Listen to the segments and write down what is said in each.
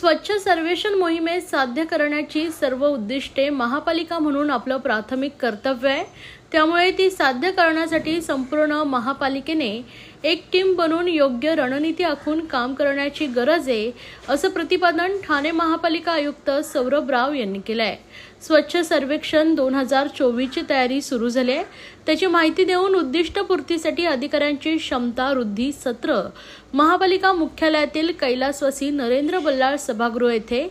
स्वच्छ सर्वेक्षण मोहिमेत साध्य करण्याची सर्व उद्दिष्टे महापालिका म्हणून आपलं प्राथमिक कर्तव्य आहे। त्यामुळे ती साध्य करण्यासाठी संपूर्ण महापालिकेने एक टीम बनवून योग्य रणनीती आखून काम करण्याची गरज आहे, असं प्रतिपादन ठाणे महापालिका आयुक्त सौरभ राव यांनी केलं आहे। स्वच्छ सर्वेक्षण 2024 ची तयारी सुरू झाली आहे। त्याची माहिती देऊन उद्दिष्टपूर्तीसाठी अधिकाऱ्यांची क्षमता वृद्धी सत्र महापालिका मुख्यालयातील कैलासवासी नरेंद्र बल्लाळ सभागृह येथे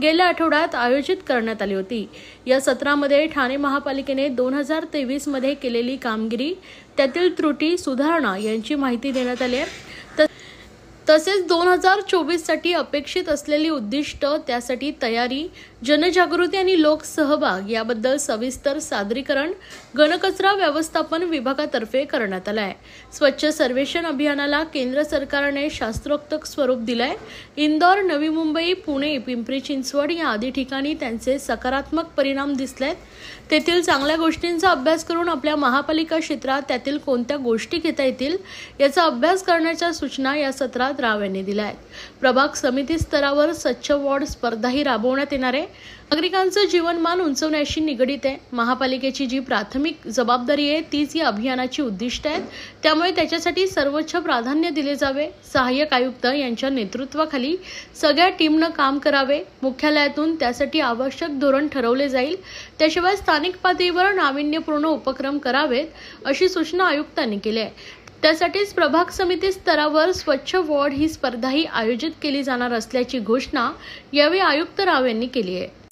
गेल्या आठवड्यात आयोजित करण्यात आली होती। या सत्रामध्ये ठाणे महापालिकेने 2023 मध्ये केलेली कामगिरी, त्यातील त्रुटी, सुधारणा यांची माहिती देण्यात आली आहे। तसेच 2024 साठी अपेक्षित असलेली उद्दिष्ट, त्यासाठी तयारी, जनजागृती आणि लोकसहभाग याबद्दल सविस्तर सादरीकरण घनकचरा व्यवस्थापन विभागातर्फे करण्यात आले आहे। स्वच्छ सर्वेक्षण अभियानाला केंद्र सरकारने शास्त्रोक्त स्वरूप दिले। इंदोर, नवी मुंबई, पुणे, पिंपरी चिंचवड या आदी ठिकाणी त्यांचे सकारात्मक परिणाम दिसलेत। तेथील चांगल्या गोष्टींचा अभ्यास करून आपल्या महापालिका क्षेत्रात त्यातील कोणत्या गोष्टी घेता येतील याचा अभ्यास करण्याच्या सूचना या सत्रात राव यांनी दिल्या आहेत। प्रभाग समिती स्तरावर स्वच्छ वॉर्ड स्पर्धाही राबवण्यात येणार आहे। नागरिकांचं जीवनमान उंचवण्याशी निगडित आहे। महापालिकेची जी प्राथमिक जबाबदारी आहे तीच या अभियानाची उद्दिष्ट आहेत। त्यामुळे त्याच्यासाठी सर्वोच्च प्राधान्य दिले जावे। सहाय्यक आयुक्त यांच्या नेतृत्वाखाली सगळ्या टीमनं काम करावे। मुख्यालयातून त्यासाठी आवश्यक धोरण ठरवले जाईल। त्याशिवाय स्थानिक पातळीवर नाविन्यपूर्ण उपक्रम करावेत, अशी सूचना आयुक्तांनी केली आहे। त्यासाठीच प्रभाग समिती स्तरावर स्वच्छ वॉर्ड ही स्पर्धाही आयोजित केली जाणार असल्याची घोषणा यावेळी आयुक्त राव यांनी केली आहे।